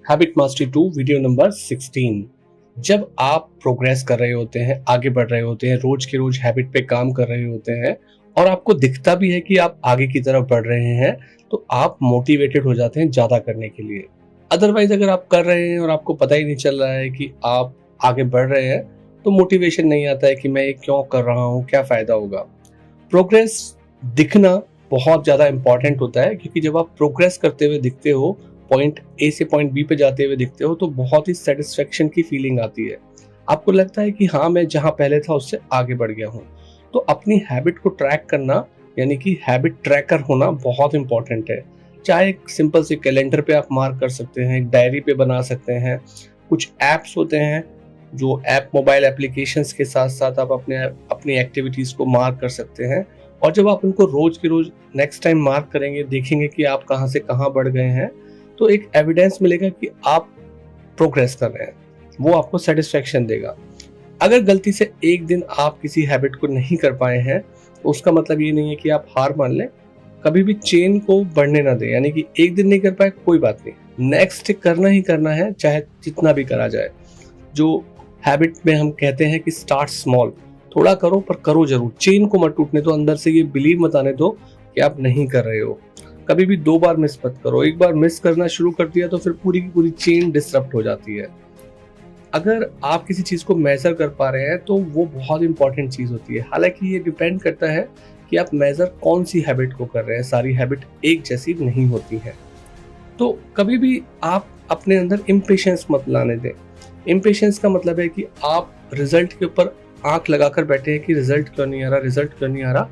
Habit mastery 2 video number 16। जब आप progress कर रहे होते हैं, आगे बढ़ रहे होते हैं, रोज के रोज हैबिट पे काम कर रहे होते हैं और आपको दिखता भी है कि आप आगे की तरफ बढ़ रहे हैं, तो आप मोटिवेटेड हो जाते हैं ज़्यादा करने के लिए। अदरवाइज अगर आप कर रहे हैं और आपको पता ही नहीं चल रहा है कि आप आगे बढ़ रहे हैं, तो मोटिवेशन नहीं आता है कि मैं ये क्यों कर रहा हूँ, क्या फ़ायदा होगा। प्रोग्रेस दिखना बहुत ज़्यादा इम्पॉर्टेंट होता है, क्योंकि जब आप प्रोग्रेस करते हुए दिखते हो, पॉइंट ए से पॉइंट बी पे जाते हुए दिखते हो, तो बहुत ही सेटिस्फेक्शन की फीलिंग आती है। आपको लगता है कि हाँ, मैं जहाँ पहले था उससे आगे बढ़ गया हूँ। तो अपनी हैबिट को ट्रैक करना, यानी कि हैबिट ट्रैकर होना बहुत इंपॉर्टेंट है। चाहे एक सिंपल से कैलेंडर पे आप मार्क कर सकते हैं, एक डायरी पे बना सकते हैं। कुछ ऐप्स होते हैं जो ऐप मोबाइल एप्लीकेशंस के साथ साथ आप अपनी एक्टिविटीज को मार्क कर सकते हैं। और जब आप उनको रोज के रोज नेक्स्ट टाइम मार्क करेंगे, देखेंगे कि आप कहाँ से कहाँ बढ़ गए हैं, तो एक एविडेंस मिलेगा कि आप प्रोग्रेस कर रहे हैं। वो आपको सेटिस्फेक्शन देगा। अगर गलती से एक दिन आप किसी हैबिट को नहीं कर पाए हैं, तो उसका मतलब ये नहीं है कि आप हार मान लें। कभी भी चेन को बढ़ने ना दें, यानी कि एक दिन नहीं कर पाए कोई बात नहीं, नेक्स्ट करना ही करना है, चाहे जितना भी करा जाए। जो हैबिट में हम कहते हैं कि स्टार्ट स्मॉल, थोड़ा करो पर करो जरूर। चेन को मत टूटने दो, अंदर से ये बिलीव मत आने दो कि आप नहीं कर रहे हो। कभी भी 2 बार मिस मत करो। एक बार मिस करना शुरू कर दिया तो फिर पूरी की पूरी चेन डिसरप्ट हो जाती है। अगर आप किसी चीज को मेजर कर पा रहे हैं, तो वो बहुत इंपॉर्टेंट चीज होती है। हालांकि ये डिपेंड करता है कि आप मेजर कौन सी हैबिट को कर रहे हैं। सारी हैबिट एक जैसी नहीं होती है। तो कभी भी आप अपने अंदर इम्पेशंस मत लाने दें। इम्पेशंस का मतलब है कि आप रिजल्ट के ऊपर आंख लगाकर बैठे हैं कि रिजल्ट क्यों नहीं आ रहा, रिजल्ट क्यों नहीं आ रहा।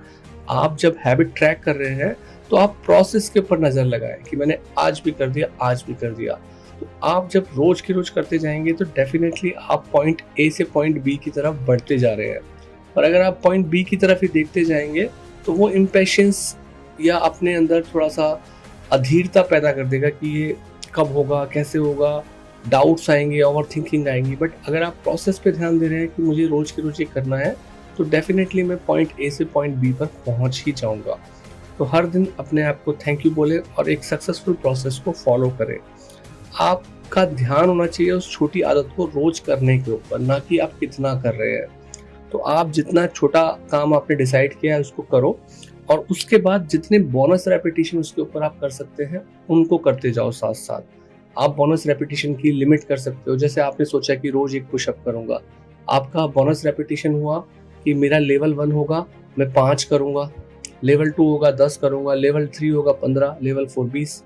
आप जब हैबिट ट्रैक कर रहे हैं, तो आप प्रोसेस के ऊपर नजर लगाएं कि मैंने आज भी कर दिया, आज भी कर दिया। तो आप जब रोज के रोज करते जाएंगे, तो डेफिनेटली आप पॉइंट ए से पॉइंट बी की तरफ बढ़ते जा रहे हैं। और अगर आप पॉइंट बी की तरफ ही देखते जाएंगे, तो वो इम्पेशंस या अपने अंदर थोड़ा सा अधीरता पैदा कर देगा कि ये कब होगा, कैसे होगा, डाउट्स आएंगे, ओवर थिंकिंग आएंगी। बट अगर आप प्रोसेस पे ध्यान दे रहे हैं कि मुझे रोज के रोज ये करना है, तो डेफिनेटली मैं पॉइंट ए से पॉइंट बी पर पहुंच ही जाऊंगा। तो हर दिन अपने आप को थैंक यू बोले और एक सक्सेसफुल प्रोसेस को फॉलो करें। आपका ध्यान होना चाहिए उस छोटी आदत को रोज करने के ऊपर, ना कि आप कितना कर रहे हैं। तो आप जितना छोटा काम आपने डिसाइड किया है उसको करो, और उसके बाद जितने बोनस रेपिटेशन उसके ऊपर आप कर सकते हैं, उनको करते जाओ साथ साथ। आप बोनस रेपिटेशन की लिमिट कर सकते हो। जैसे आपने सोचा कि रोज एक पुशअप करूंगा, आपका बोनस रेपिटेशन हुआ कि मेरा लेवल 1 होगा, मैं 5 करूंगा, लेवल 2 होगा 10 करूंगा, लेवल 3 होगा 15, लेवल 4 20।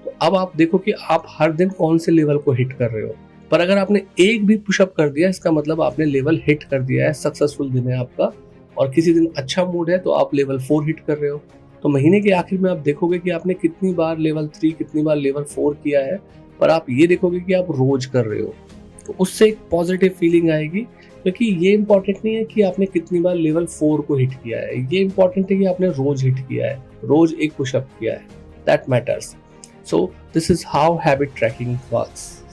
तो अब आप देखो कि आप हर दिन कौन से लेवल को हिट कर रहे हो। पर अगर आपने एक भी पुशअप कर दिया, इसका मतलब आपने लेवल हिट कर दिया है, सक्सेसफुल दिन है आपका। और किसी दिन अच्छा मूड है तो आप लेवल 4 हिट कर रहे हो। तो महीने के आखिर में आप देखोगे कि आपने कितनी बार लेवल 3, कितनी बार लेवल 4 किया है। पर आप ये देखोगे कि आप रोज कर रहे हो, तो उससे एक पॉजिटिव फीलिंग आएगी। क्योंकि ये इंपॉर्टेंट नहीं है कि आपने कितनी बार लेवल 4 को हिट किया है, ये इंपॉर्टेंट है कि आपने रोज हिट किया है, रोज एक पुशअप किया है। That matters. So this is how habit tracking works.